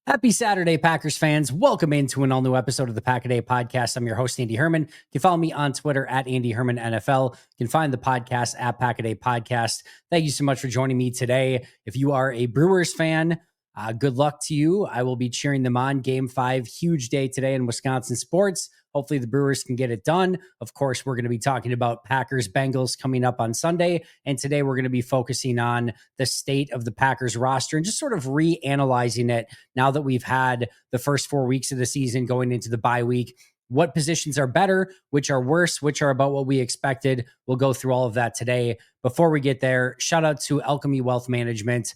Happy Saturday, Packers fans. Welcome into an all-new episode of the Pack a Day podcast. I'm your host, Andy Herman. You can follow me on Twitter at Andy Herman NFL. You can find the podcast at Pack a Day Podcast. Thank you so much for joining me today. If you are a Brewers fan, good luck to you. I will be cheering them on. Game 5, huge day today in Wisconsin sports. Hopefully the Brewers can get it done. Of course, we're going to be talking about Packers Bengals coming up on Sunday. And today we're going to be focusing on the state of the Packers roster and just sort of reanalyzing it now that we've had the first 4 weeks of the season going into the bye week. What positions are better, which are worse, which are about what we expected. We'll go through all of that today. Before we get there, shout out to Alchemy Wealth Management.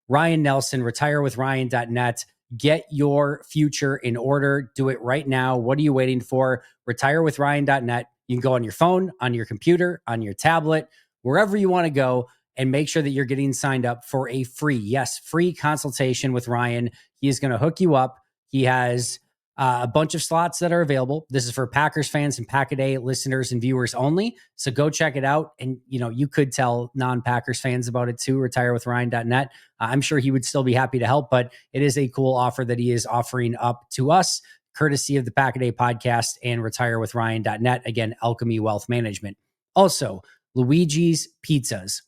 Ryan Nelson, retirewithryan.net. Get your future in order. Do it right now. What are you waiting for? Retirewithryan.net. You can go on your phone, on your computer, on your tablet, wherever you want to go, and make sure that you're getting signed up for a free consultation with Ryan. He is going to hook you up. He has a bunch of slots that are available. This is for Packers fans and Pack-A-Day listeners and viewers only. So go check it out. And, you could tell non-Packers fans about it too, retirewithryan.net. I'm sure he would still be happy to help, but it is a cool offer that he is offering up to us, courtesy of the Pack-A-Day podcast and retirewithryan.net. Again, Alchemy Wealth Management. Also, Luigi's Pizzas.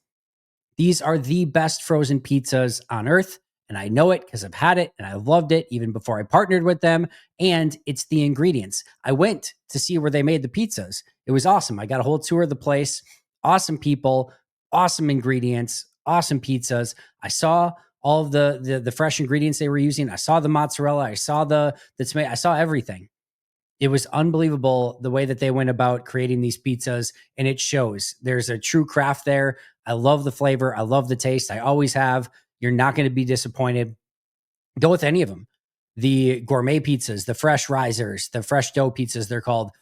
These are the best frozen pizzas on earth. And I know it because I've had it and I loved it even before I partnered with them. And it's the ingredients. I went to see where they made the pizzas. It was awesome. I got a whole tour of the place. Awesome people, awesome ingredients, awesome pizzas. I saw all of the fresh ingredients they were using. I saw the mozzarella. I saw the tomato. I saw everything. It was unbelievable the way that they went about creating these pizzas, and it shows. There's a true craft there. I love the flavor. I love the taste. I always have. You're not going to be disappointed. Go with any of them. The gourmet pizzas, the fresh risers, the fresh dough pizzas, they're called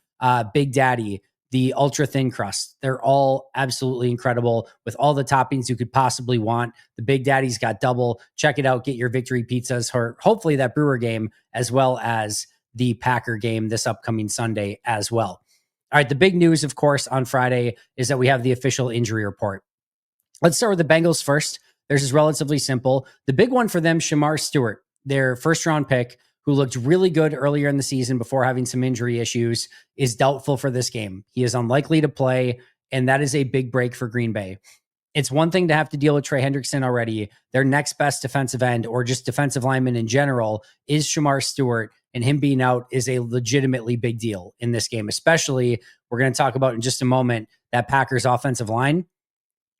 Big Daddy, the ultra thin crust. They're all absolutely incredible with all the toppings you could possibly want. The Big Daddy's got double. Check it out. Get your victory pizzas for hopefully that Brewer game, as well as the Packer game this upcoming Sunday as well. All right. The big news, of course, on Friday is that we have the official injury report. Let's start with the Bengals first. Theirs is relatively simple. The big one for them, Shamar Stewart, their first-round pick, who looked really good earlier in the season before having some injury issues, is doubtful for this game. He is unlikely to play, and that is a big break for Green Bay. It's one thing to have to deal with Trey Hendrickson already. Their next best defensive end, or just defensive lineman in general, is Shamar Stewart, and him being out is a legitimately big deal in this game, especially, we're going to talk about in just a moment, that Packers offensive line.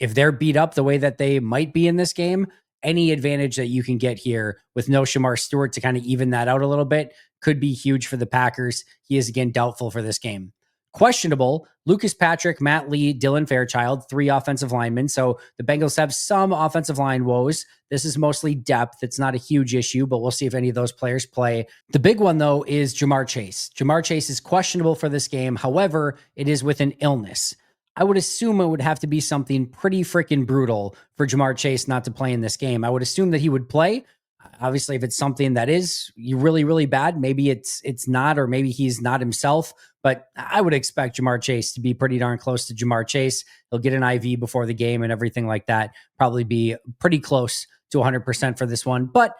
If they're beat up the way that they might be in this game, any advantage that you can get here with no Shamar Stewart to kind of even that out a little bit could be huge for the Packers. He is, again, doubtful for this game. Questionable, Lucas Patrick, Matt Lee, Dylan Fairchild, 3 offensive linemen. So the Bengals have some offensive line woes. This is mostly depth. It's not a huge issue, but we'll see if any of those players play. The big one, though, is Jamar Chase. Jamar Chase is questionable for this game. However, it is with an illness. I would assume it would have to be something pretty freaking brutal for Jamar Chase not to play in this game. I would assume that he would play. Obviously, if it's something that is really, really bad, maybe it's not, or maybe he's not himself. But I would expect Jamar Chase to be pretty darn close to Jamar Chase. He'll get an IV before the game and everything like that. Probably be pretty close to 100% for this one. But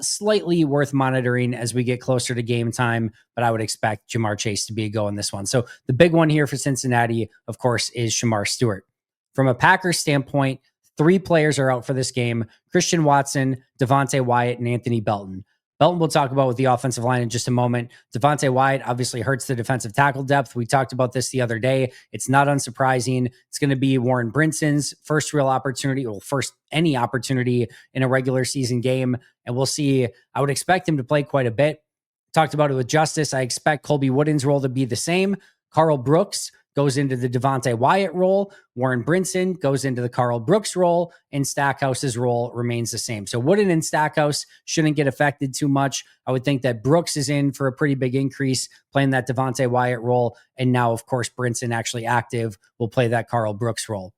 slightly worth monitoring as we get closer to game time, but I would expect Jamar Chase to be a go in this one. So the big one here for Cincinnati, of course, is Shamar Stewart. From a Packers standpoint, 3 players are out for this game: Christian Watson, Devontae Wyatt, and Anthony Belton. Belton we'll talk about with the offensive line in just a moment. Devontae Wyatt obviously hurts the defensive tackle depth. We talked about this the other day. It's not unsurprising. It's going to be Warren Brinson's first real opportunity, or first any opportunity in a regular season game. And we'll see. I would expect him to play quite a bit. Talked about it with Justice. I expect Colby Wooden's role to be the same. Carl Brooks goes into the Devontae Wyatt role. Warren Brinson goes into the Carl Brooks role, and Stackhouse's role remains the same. So Wooden and Stackhouse shouldn't get affected too much. I would think that Brooks is in for a pretty big increase playing that Devontae Wyatt role. And now, of course, Brinson, actually active, will play that Carl Brooks role.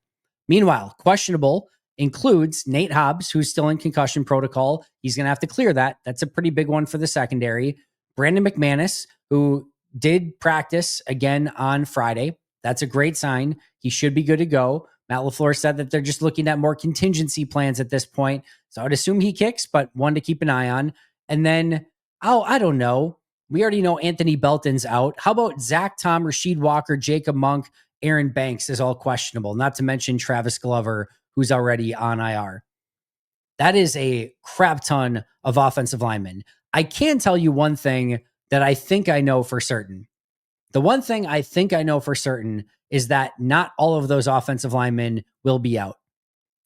Meanwhile, questionable includes Nate Hobbs, who's still in concussion protocol. He's going to have to clear that. That's a pretty big one for the secondary. Brandon McManus, who did practice again on Friday. That's a great sign. He should be good to go. Matt LaFleur said that they're just looking at more contingency plans at this point. So I would assume he kicks, but one to keep an eye on. And then, oh, I don't know. We already know Anthony Belton's out. How about Zach Tom, Rasheed Walker, Jacob Monk, Aaron Banks is all questionable, not to mention Travis Glover, who's already on IR. That is a crap ton of offensive linemen. I can tell you one thing that I think I know for certain. The one thing I think I know for certain is that not all of those offensive linemen will be out.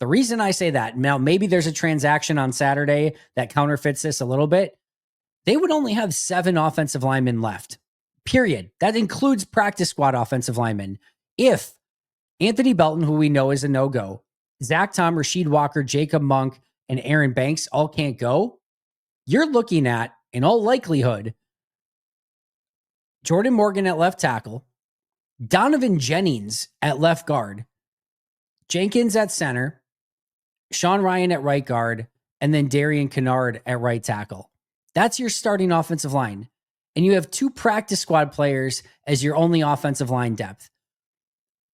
The reason I say that, now maybe there's a transaction on Saturday that counterfeits this a little bit. They would only have 7 offensive linemen left, period. That includes practice squad offensive linemen. If Anthony Belton, who we know is a no-go, Zach Tom, Rasheed Walker, Jacob Monk, and Aaron Banks all can't go, you're looking at, in all likelihood, Jordan Morgan at left tackle, Donovan Jennings at left guard, Jenkins at center, Sean Ryan at right guard, and then Darian Kennard at right tackle. That's your starting offensive line. And you have 2 practice squad players as your only offensive line depth.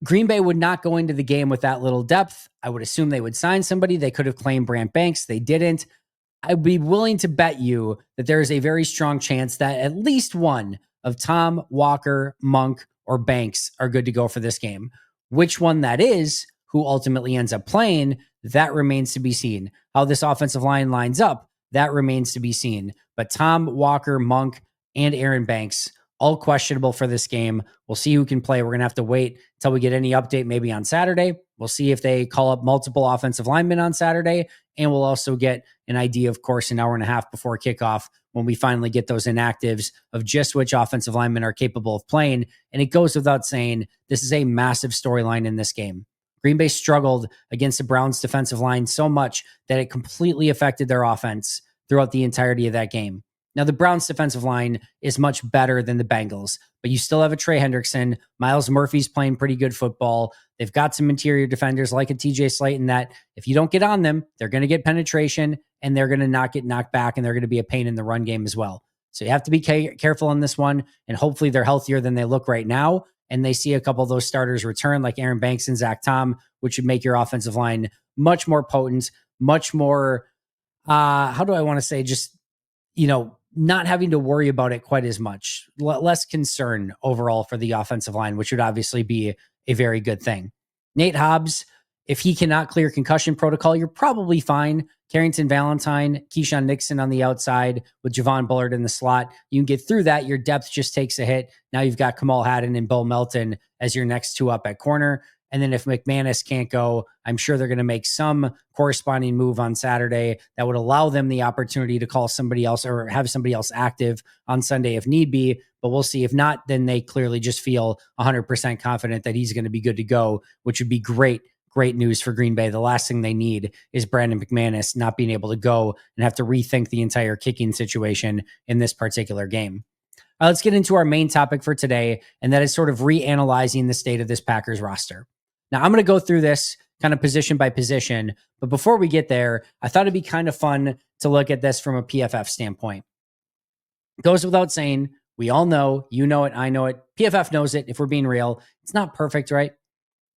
Green Bay would not go into the game with that little depth. I would assume they would sign somebody. They could have claimed Brant Banks. They didn't. I'd be willing to bet you that there is a very strong chance that at least one of Tom, Walker, Monk, or Banks are good to go for this game. Which one that is, who ultimately ends up playing, that remains to be seen. How this offensive line lines up, that remains to be seen. But Tom, Walker, Monk, and Aaron Banks, all questionable for this game. We'll see who can play. We're going to have to wait until we get any update maybe on Saturday. We'll see if they call up multiple offensive linemen on Saturday. And we'll also get an idea, of course, an hour and a half before kickoff when we finally get those inactives of just which offensive linemen are capable of playing. And it goes without saying, this is a massive storyline in this game. Green Bay struggled against the Browns defensive line so much that it completely affected their offense throughout the entirety of that game. Now, the Browns defensive line is much better than the Bengals, but you still have a Trey Hendrickson. Miles Murphy's playing pretty good football. They've got some interior defenders like a TJ Slayton that if you don't get on them, they're going to get penetration and they're going to not get knocked back and they're going to be a pain in the run game as well. So you have to be careful on this one, and hopefully they're healthier than they look right now and they see a couple of those starters return like Aaron Banks and Zach Tom, which would make your offensive line much more potent, much more, how do I want to say, just, not having to worry about it quite as much, less concern overall for the offensive line, which would obviously be a very good thing. Nate Hobbs, if he cannot clear concussion protocol, you're probably fine. Carrington Valentine, Keyshawn Nixon on the outside with Javon Bullard in the slot. You can get through that. Your depth just takes a hit. Now you've got Kamal Haddon and Bill Melton as your next 2 up at corner. And then if McManus can't go, I'm sure they're going to make some corresponding move on Saturday that would allow them the opportunity to call somebody else or have somebody else active on Sunday if need be. But we'll see. If not, then they clearly just feel 100% confident that he's going to be good to go, which would be great news for Green Bay. The last thing they need is Brandon McManus not being able to go and have to rethink the entire kicking situation in this particular game. Let's get into our main topic for today, and that is sort of reanalyzing the state of this Packers roster. Now, I'm going to go through this kind of position by position, but before we get there, I thought it'd be kind of fun to look at this from a PFF standpoint. It goes without saying, we all know, you know it, I know it, PFF knows it, if we're being real. It's not perfect, right?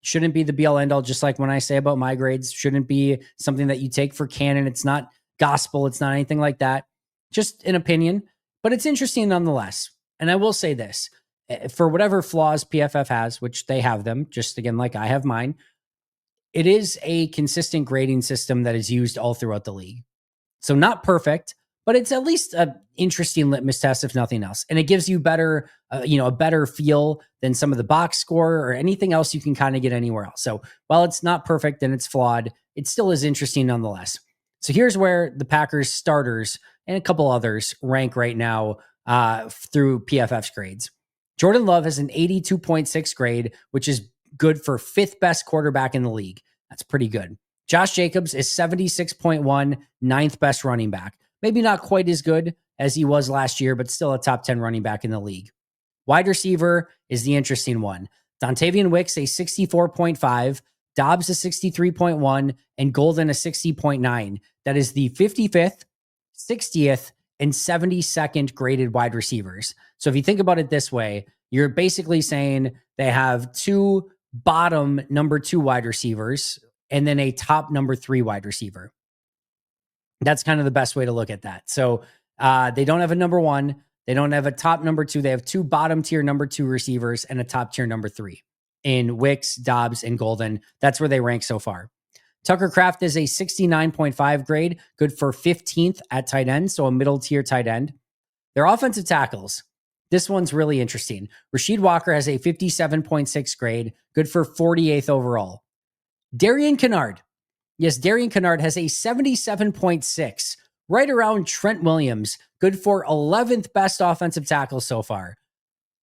Shouldn't be the be-all end-all, just like when I say about my grades. Shouldn't be something that you take for canon. It's not gospel. It's not anything like that. Just an opinion, but it's interesting nonetheless. And I will say this, for whatever flaws PFF has, which they have them, just again, like I have mine, it is a consistent grading system that is used all throughout the league. So not perfect, but it's at least an interesting litmus test, if nothing else. And it gives you better, a better feel than some of the box score or anything else you can kind of get anywhere else. So while it's not perfect and it's flawed, it still is interesting nonetheless. So here's where the Packers starters and a couple others rank right now through PFF's grades. Jordan Love has an 82.6 grade, which is good for 5th best quarterback in the league. That's pretty good. Josh Jacobs is 76.1, 9th best running back. Maybe not quite as good as he was last year, but still a top 10 running back in the league. Wide receiver is the interesting one. Dontavian Wicks, a 64.5, Dobbs a 63.1, and Golden a 60.9. That is the 55th, 60th, and 72nd graded wide receivers. So if you think about it this way, you're basically saying they have 2 bottom number 2 wide receivers and then a top number 3 wide receiver. That's kind of the best way to look at that. So They don't have a number one. They don't have a top number two. They have two bottom tier number two receivers and a top tier number three in Wicks, Dobbs, and Golden. That's where they rank so far. Tucker Kraft is a 69.5 grade, good for 15th at tight end, so a middle tier tight end. Their offensive tackles. This one's really interesting. Rasheed Walker has a 57.6 grade, good for 48th overall. Darian Kinnard. Yes, Darian Kinnard has a 77.6, right around Trent Williams, good for 11th best offensive tackle so far.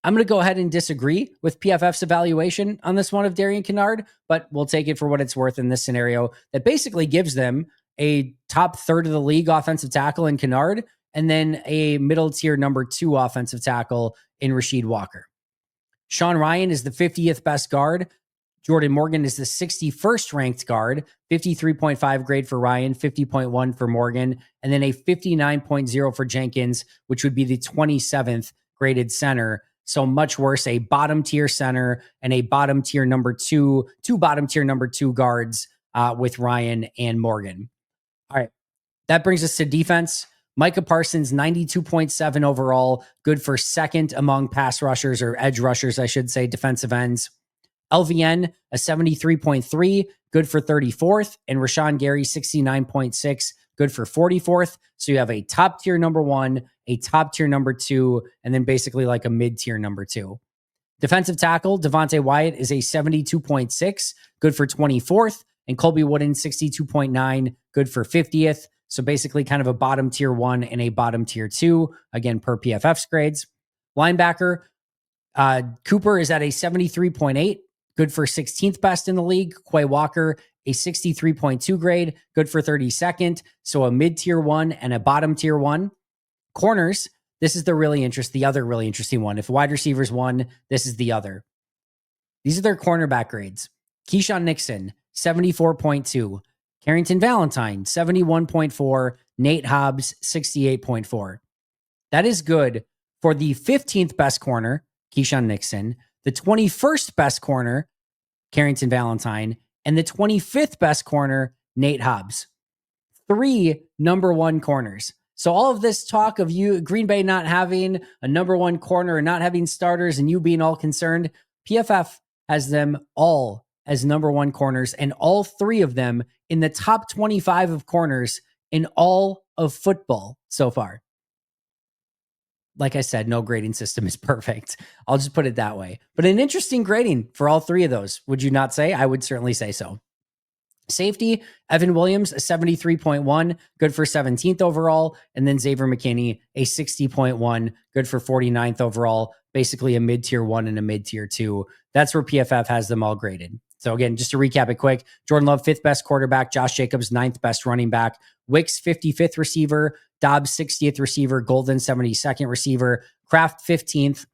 I'm going to go ahead and disagree with PFF's evaluation on this one of Darian Kinnard, but we'll take it for what it's worth in this scenario. That basically gives them a top third of the league offensive tackle in Kinnard, and then a middle tier number two offensive tackle in Rasheed Walker. Sean Ryan is the 50th best guard. Jordan Morgan is the 61st ranked guard, 53.5 grade for Ryan, 50.1 for Morgan, and then a 59.0 for Jenkins, which would be the 27th graded center. So much worse, a bottom tier center and a bottom tier number two bottom tier number two guards with Ryan and Morgan. All right. That brings us to defense. Micah Parsons, 92.7 overall, good for second among pass rushers, or edge rushers, I should say, defensive ends. LVN, a 73.3, good for 34th. And Rashawn Gary, 69.6, good for 44th. So you have a top tier number one, a top tier number two, and then basically like a mid tier number two. Defensive tackle, Devontae Wyatt is a 72.6, good for 24th. And Colby Wooden, 62.9, good for 50th. So basically kind of a bottom tier one and a bottom tier two, again, per PFF's grades. Linebacker, Cooper is at a 73.8, good for 16th best in the league. Quay Walker, a 63.2 grade, good for 32nd. So a mid tier one and a bottom tier one. Corners, this is the other really interesting one. If wide receivers one, this is the other. These are their cornerback grades. Keyshawn Nixon, 74.2. Carrington Valentine, 71.4. Nate Hobbs, 68.4. That is good for the 15th best corner, Keyshawn Nixon, the 21st best corner, Carrington Valentine, and the 25th best corner, Nate Hobbs. 3 number one corners. So all of this talk of you, Green Bay not having a number one corner and not having starters and you being all concerned, PFF has them all as number one corners, and all 3 of them in the top 25 of corners in all of football so far. Like I said, no grading system is perfect. I'll just put it that way. But an interesting grading for all 3 of those. Would you not say? I would certainly say so. Safety, Evan Williams, a 73.1, good for 17th overall. And then Xavier McKinney, a 60.1, good for 49th overall. Basically a mid-tier 1 and a mid-tier 2. That's where PFF has them all graded. So again, just to recap it quick, Jordan Love, 5th best quarterback, Josh Jacobs, 9th best running back, Wicks, 55th receiver, Dobbs, 60th receiver, Golden, 72nd receiver, Kraft, 15th,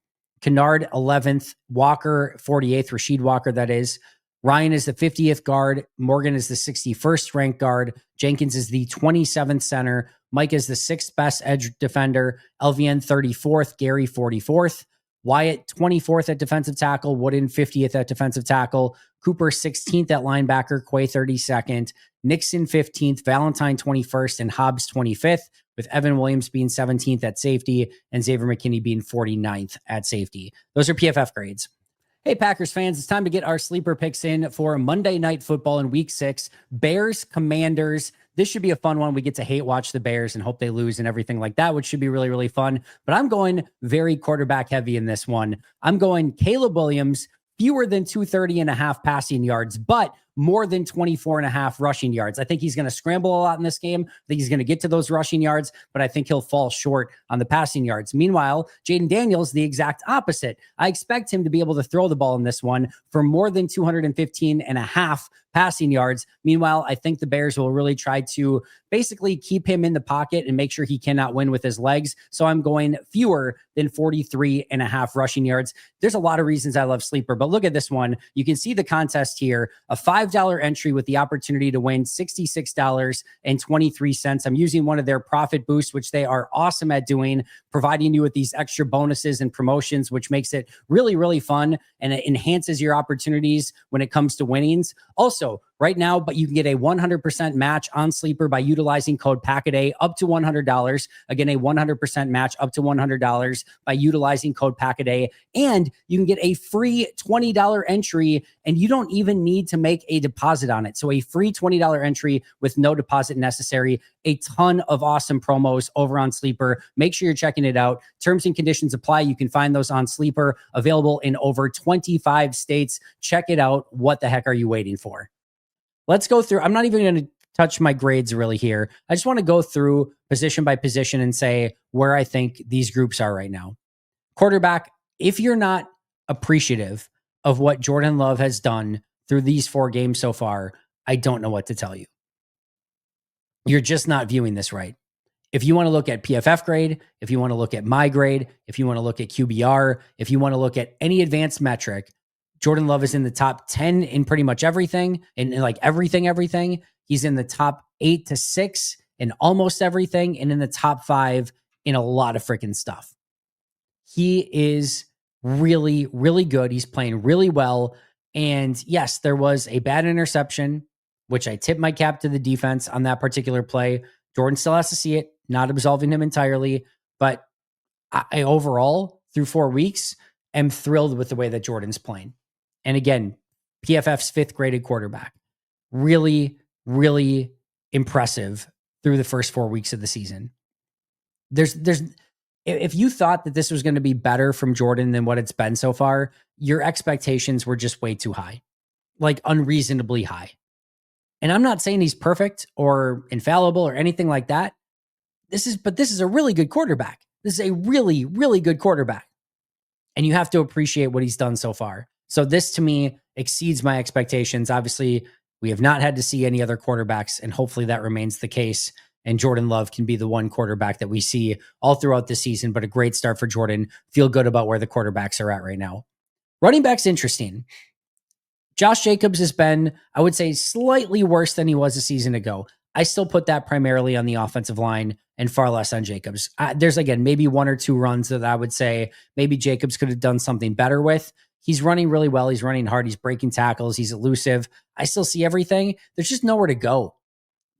Kinnard, 11th, Walker, 48th, Rasheed Walker, that is. Ryan is the 50th guard. Morgan is the 61st ranked guard. Jenkins is the 27th center. Mike is the 6th best edge defender. LVN, 34th, Gary, 44th. Wyatt, 24th at defensive tackle. Wooden, 50th at defensive tackle. Cooper, 16th at linebacker. Quay, 32nd. Nixon, 15th. Valentine, 21st. And Hobbs, 25th, with Evan Williams being 17th at safety and Xavier McKinney being 49th at safety. Those are PFF grades. Hey, Packers fans, it's time to get our sleeper picks in for Monday Night Football in Week 6. Bears, Commanders. This should be a fun one. We get to hate watch the Bears and hope they lose and everything like that, which should be really, really fun. But I'm going very quarterback heavy in this one. I'm going Caleb Williams, fewer than 230.5 passing yards, but more than 24.5 rushing yards. I think he's going to scramble a lot in this game. I think he's going to get to those rushing yards, but I think he'll fall short on the passing yards. Meanwhile, Jaden Daniels, the exact opposite. I expect him to be able to throw the ball in this one for more than 215.5 passing yards. Meanwhile, I think the Bears will really try to basically keep him in the pocket and make sure he cannot win with his legs. So I'm going fewer than 43.5 rushing yards. There's a lot of reasons I love sleeper, but look at this one. You can see the contest here, a $5 entry with the opportunity to win $66.23. I'm using one of their profit boosts, which they are awesome at doing, providing you with these extra bonuses and promotions, which makes it really, really fun and it enhances your opportunities when it comes to winnings. Also, right now, but you can get a 100% match on Sleeper by utilizing code PACKADAY up to $100. Again, a 100% match up to $100 by utilizing code PACKADAY. And you can get a free $20 entry, and you don't even need to make a deposit on it. So a free $20 entry with no deposit necessary. A ton of awesome promos over on Sleeper. Make sure you're checking it out. Terms and conditions apply. You can find those on Sleeper, available in over 25 states. Check it out. What the heck are you waiting for? Let's go through. I'm not even going to touch my grades really here. I just want to go through position by position and say where I think these groups are right now. Quarterback, if you're not appreciative of what Jordan Love has done through these 4 games so far, I don't know what to tell you. You're just not viewing this right. If you want to look at PFF grade, if you want to look at my grade, if you want to look at QBR, if you want to look at any advanced metric, Jordan Love is in the top 10 in pretty much everything, and like everything. He's in the top 8 to 6 in almost everything, and in the top 5 in a lot of freaking stuff. He is really, really good. He's playing really well. And yes, there was a bad interception, which I tip my cap to the defense on that particular play. Jordan still has to see it, not absolving him entirely. But I overall, through 4 weeks, am thrilled with the way that Jordan's playing. And again, PFF's 5th graded quarterback. Really, really impressive through the first 4 weeks of the season. If you thought that this was going to be better from Jordan than what it's been so far, your expectations were just way too high, like unreasonably high. And I'm not saying he's perfect or infallible or anything like that. This is a really good quarterback. This is a really, really good quarterback. And you have to appreciate what he's done so far. So this, to me, exceeds my expectations. Obviously, we have not had to see any other quarterbacks, and hopefully that remains the case. And Jordan Love can be the one quarterback that we see all throughout the season, but a great start for Jordan. Feel good about where the quarterbacks are at right now. Running back's interesting. Josh Jacobs has been, I would say, slightly worse than he was a season ago. I still put that primarily on the offensive line and far less on Jacobs. There's, again, maybe 1 or 2 runs that I would say maybe Jacobs could have done something better with. He's running really well. He's running hard. He's breaking tackles. He's elusive. I still see everything. There's just nowhere to go.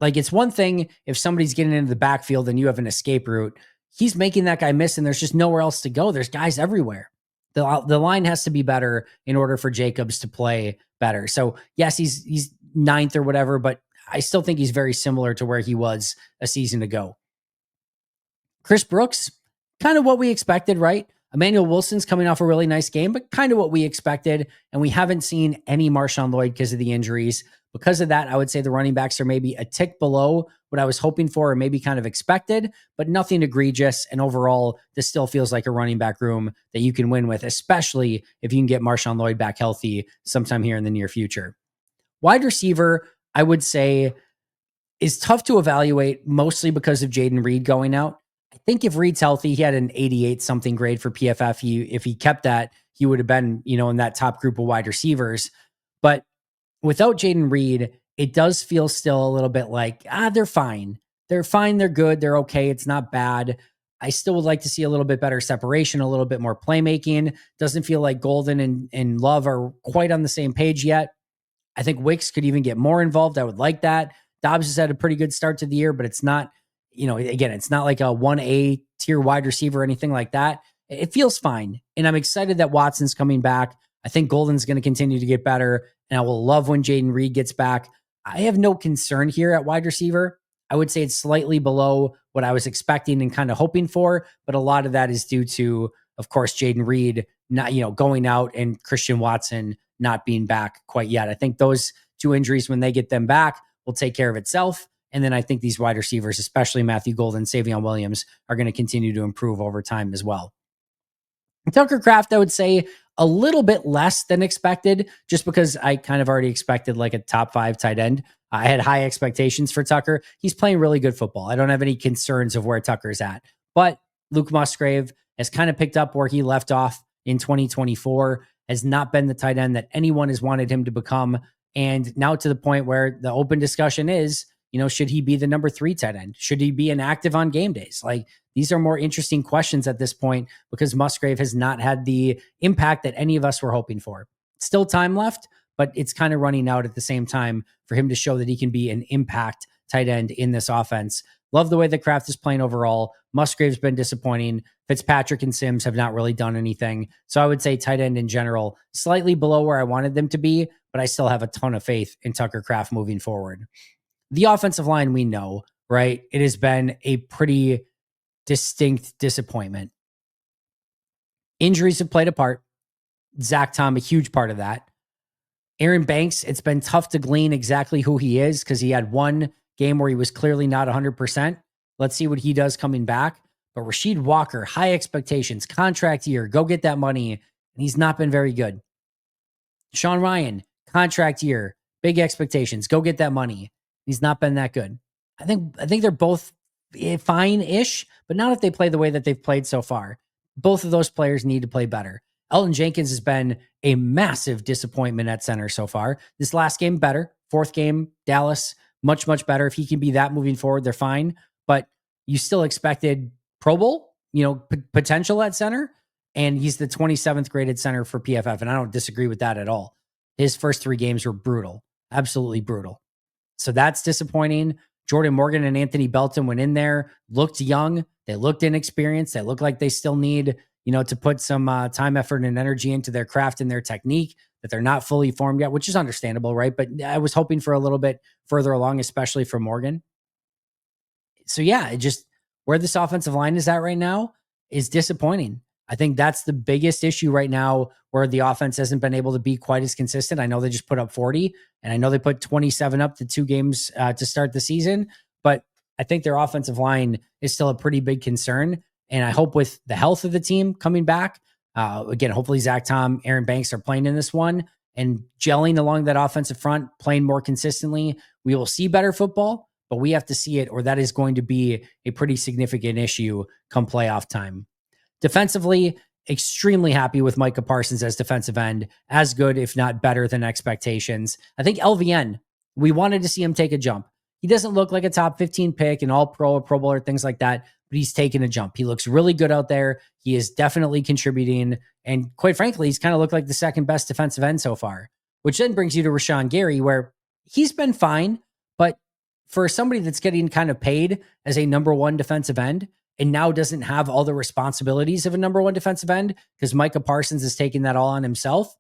Like, it's one thing if somebody's getting into the backfield and you have an escape route. He's making that guy miss, and there's just nowhere else to go. There's guys everywhere. The line has to be better in order for Jacobs to play better. So, yes, he's 9th or whatever, but I still think he's very similar to where he was a season ago. Chris Brooks, kind of what we expected, right? Emmanuel Wilson's coming off a really nice game, but kind of what we expected. And we haven't seen any Marshawn Lloyd because of the injuries. Because of that, I would say the running backs are maybe a tick below what I was hoping for or maybe kind of expected, but nothing egregious. And overall, this still feels like a running back room that you can win with, especially if you can get Marshawn Lloyd back healthy sometime here in the near future. Wide receiver, I would say, is tough to evaluate, mostly because of Jaden Reed going out. I think if Reed's healthy, he had an 88 something grade for PFF. If he kept that, he would have been, in that top group of wide receivers. But without Jaden Reed, it does feel still a little bit like, they're fine. They're fine. They're good. They're okay. It's not bad. I still would like to see a little bit better separation, a little bit more playmaking. Doesn't feel like Golden and Love are quite on the same page yet. I think Wicks could even get more involved. I would like that. Dobbs has had a pretty good start to the year, but it's not, again, it's not like a 1A tier wide receiver or anything like that. It feels fine. And I'm excited that Watson's coming back. I think Golden's going to continue to get better. And I will love when Jaden Reed gets back. I have no concern here at wide receiver. I would say it's slightly below what I was expecting and kind of hoping for. But a lot of that is due to, of course, Jaden Reed not, going out and Christian Watson not being back quite yet. I think those 2 injuries, when they get them back, will take care of itself. And then I think these wide receivers, especially Matthew Golden, Savion Williams, are going to continue to improve over time as well. Tucker Kraft, I would say a little bit less than expected, just because I kind of already expected like a top 5 tight end. I had high expectations for Tucker. He's playing really good football. I don't have any concerns of where Tucker's at. But Luke Musgrave has kind of picked up where he left off in 2024, has not been the tight end that anyone has wanted him to become. And now to the point where the open discussion is, should he be the number 3 tight end? Should he be inactive on game days? Like, these are more interesting questions at this point because Musgrave has not had the impact that any of us were hoping for. Still time left, but it's kind of running out at the same time for him to show that he can be an impact tight end in this offense. Love the way that Kraft is playing overall. Musgrave's been disappointing. Fitzpatrick and Sims have not really done anything. So I would say tight end in general, slightly below where I wanted them to be, but I still have a ton of faith in Tucker Kraft moving forward. The offensive line, we know, right? It has been a pretty distinct disappointment. Injuries have played a part. Zach Tom, a huge part of that. Aaron Banks, it's been tough to glean exactly who he is because he had one game where he was clearly not 100%. Let's see what he does coming back. But Rasheed Walker, high expectations, contract year, go get that money. And he's not been very good. Sean Ryan, contract year, big expectations, go get that money. He's not been that good. I think they're both fine-ish, but not if they play the way that they've played so far. Both of those players need to play better. Elton Jenkins has been a massive disappointment at center so far. This last game, better. Fourth game, Dallas, much, much better. If he can be that moving forward, they're fine. But you still expected Pro Bowl, potential at center. And he's the 27th graded center for PFF. And I don't disagree with that at all. His first 3 games were brutal, absolutely brutal. So that's disappointing. Jordan Morgan and Anthony Belton went in there, looked young. They looked inexperienced. They look like they still need, to put some time, effort, and energy into their craft and their technique, that they're not fully formed yet, which is understandable, right? But I was hoping for a little bit further along, especially for Morgan. So yeah, just where this offensive line is at right now is disappointing. I think that's the biggest issue right now, where the offense hasn't been able to be quite as consistent. I know they just put up 40, and I know they put 27 up the 2 games to start the season, but I think their offensive line is still a pretty big concern. And I hope with the health of the team coming back, again, hopefully Zach Tom, Aaron Banks are playing in this one and gelling along that offensive front, playing more consistently. We will see better football, but we have to see it, or that is going to be a pretty significant issue come playoff time. Defensively, extremely happy with Micah Parsons as defensive end, as good, if not better than expectations. I think LVN, we wanted to see him take a jump. He doesn't look like a top 15 pick, an all-pro or Pro Bowler, things like that, but he's taken a jump. He looks really good out there. He is definitely contributing. And quite frankly, he's kind of looked like the second best defensive end so far, which then brings you to Rashawn Gary, where he's been fine, but for somebody that's getting kind of paid as a number 1 defensive end and now doesn't have all the responsibilities of a number 1 defensive end because Micah Parsons is taking that all on himself,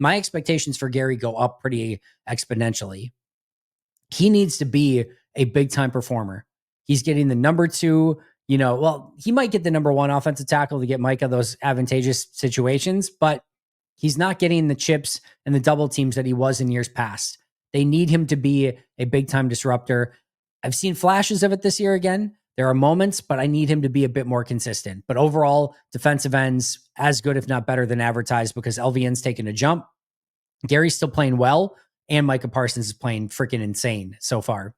my expectations for Gary go up pretty exponentially. He needs to be a big-time performer. He's getting the number 2, he might get the number 1 offensive tackle to get Micah those advantageous situations, but he's not getting the chips and the double teams that he was in years past. They need him to be a big-time disruptor. I've seen flashes of it this year again. There are moments, but I need him to be a bit more consistent. But overall, defensive ends as good, if not better than advertised, because LVN's taken a jump. Gary's still playing well, and Micah Parsons is playing freaking insane so far.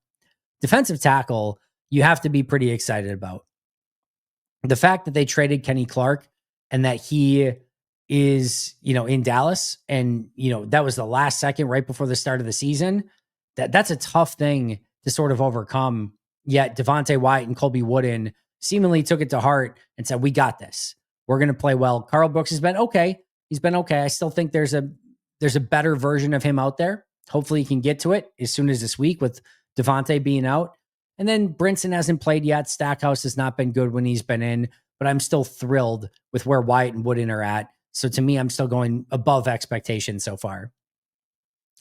Defensive tackle, you have to be pretty excited about. The fact that they traded Kenny Clark and that he is, in Dallas, and, that was the last second right before the start of the season, that's a tough thing to sort of overcome. Yet Devontae Wyatt and Colby Wooden seemingly took it to heart and said, we got this. We're going to play well. Carl Brooks has been okay. He's been okay. I still think there's a better version of him out there. Hopefully he can get to it as soon as this week with Devontae being out. And then Brinson hasn't played yet. Stackhouse has not been good when he's been in, but I'm still thrilled with where Wyatt and Wooden are at. So to me, I'm still going above expectations so far.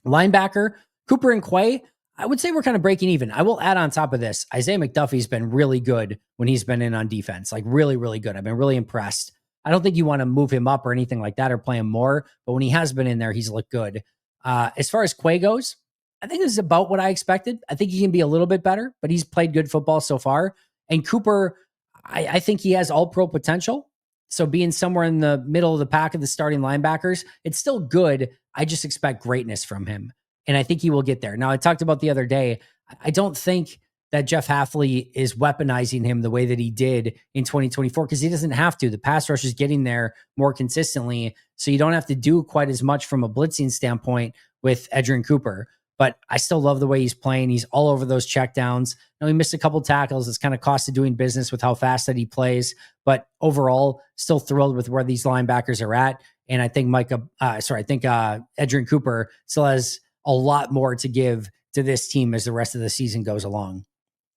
Linebacker, Cooper and Quay, I would say we're kind of breaking even. I will add on top of this, Isaiah McDuffie's been really good when he's been in on defense, like really, really good. I've been really impressed. I don't think you want to move him up or anything like that or play him more, but when he has been in there, he's looked good. As far as Quay goes, I think this is about what I expected. I think he can be a little bit better, but he's played good football so far. And Cooper, I think he has all-pro potential. So being somewhere in the middle of the pack of the starting linebackers, it's still good. I just expect greatness from him. And I think he will get there. Now, I talked about the other day, I don't think that Jeff Hafley is weaponizing him the way that he did in 2024 because he doesn't have to. The pass rush is getting there more consistently, so you don't have to do quite as much from a blitzing standpoint with Edgerrin Cooper. But I still love the way he's playing. He's all over those checkdowns. Now, he missed a couple tackles. It's kind of cost of doing business with how fast that he plays. But overall, still thrilled with where these linebackers are at. And I think Edgerrin Cooper still has a lot more to give to this team as the rest of the season goes along.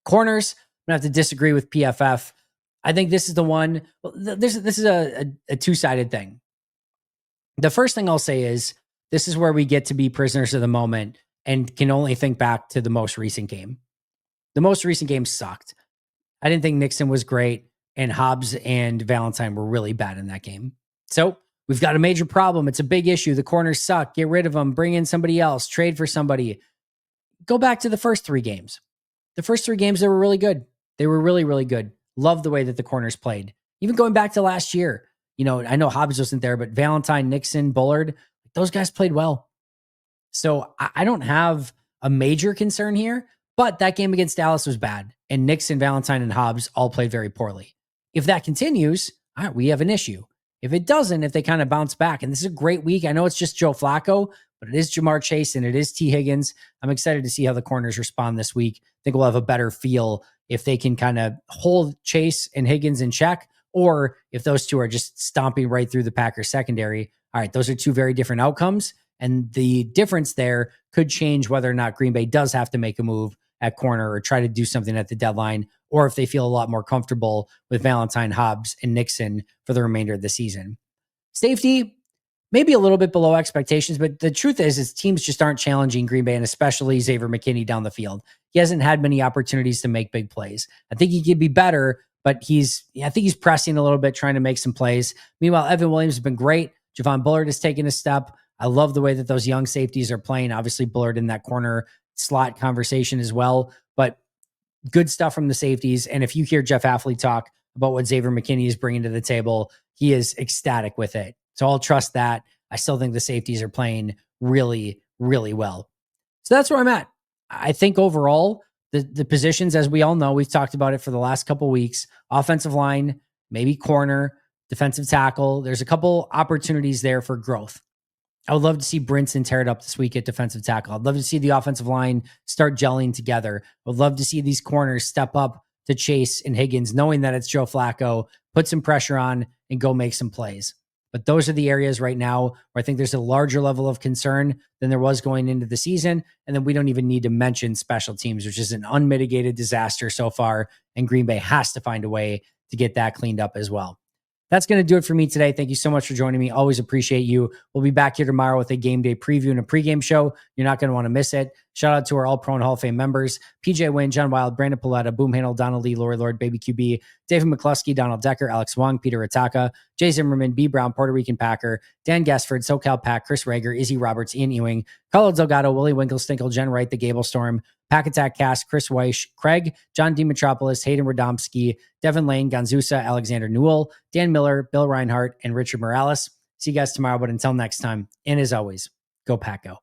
Corners, I'm going to have to disagree with PFF. I think this is the one. This is a two-sided thing. The first thing I'll say is this is where we get to be prisoners of the moment and can only think back to the most recent game. The most recent game sucked. I didn't think Nixon was great, and Hobbs and Valentine were really bad in that game. So we've got a major problem. It's a big issue. The corners suck. Get rid of them. Bring in somebody else. Trade for somebody. Go back to the first 3 games. The first 3 games, they were really good. They were really, really good. Love the way that the corners played. Even going back to last year, I know Hobbs wasn't there, but Valentine, Nixon, Bullard, those guys played well. So I don't have a major concern here, but that game against Dallas was bad. And Nixon, Valentine, and Hobbs all played very poorly. If that continues, all right, we have an issue. If it doesn't, if they kind of bounce back, and this is a great week, I know it's just Joe Flacco, but it is Jamar Chase and it is T. Higgins. I'm excited to see how the corners respond this week. I think we'll have a better feel if they can kind of hold Chase and Higgins in check, or if those two are just stomping right through the Packers secondary. All right, those are 2 very different outcomes. And the difference there could change whether or not Green Bay does have to make a move at corner or try to do something at the deadline, or if they feel a lot more comfortable with Valentine, Hobbs, and Nixon for the remainder of the season. Safety, maybe a little bit below expectations, but the truth is teams just aren't challenging Green Bay, and especially Xavier McKinney down the field. He hasn't had many opportunities to make big plays. I think he could be better, but I think he's pressing a little bit, trying to make some plays. Meanwhile, Evan Williams has been great. Javon Bullard has taken a step. I love the way that those young safeties are playing. Obviously, Bullard in that corner slot conversation as well, but good stuff from the safeties. And if you hear Jeff Hafley talk about what Xavier McKinney is bringing to the table, he is ecstatic with it. So I'll trust that. I still think the safeties are playing really, really well. So that's where I'm at. I think overall, the positions, as we all know, we've talked about it for the last couple of weeks, offensive line, maybe corner, defensive tackle. There's a couple opportunities there for growth. I would love to see Brinson tear it up this week at defensive tackle. I'd love to see the offensive line start gelling together. I would love to see these corners step up to Chase and Higgins, knowing that it's Joe Flacco, put some pressure on and go make some plays. But those are the areas right now where I think there's a larger level of concern than there was going into the season. And then we don't even need to mention special teams, which is an unmitigated disaster so far. And Green Bay has to find a way to get that cleaned up as well. That's going to do it for me today. Thank you so much for joining me. Always appreciate you. We'll be back here tomorrow with a game day preview and a pregame show. You're not going to want to miss it. Shout out to our All-Pro and Hall of Fame members, PJ Wynn, John Wild, Brandon Paletta, Boom Handle, Donald Lee, Lori Lord, Baby QB, David McCluskey, Donald Decker, Alex Wong, Peter Ataka, Jay Zimmerman, B. Brown, Puerto Rican Packer, Dan Gassford, SoCal Pack, Chris Rager, Izzy Roberts, Ian Ewing, Carlo Delgado, Willie Winklestinkle, Jen Wright, The Gable Storm, Pack Attack Cast, Chris Weish, Craig, John Demetropoulos, Hayden Radomski, Devin Lane, Gonzusa, Alexander Newell, Dan Miller, Bill Reinhart, and Richard Morales. See you guys tomorrow, but until next time, and as always, go Pack Go.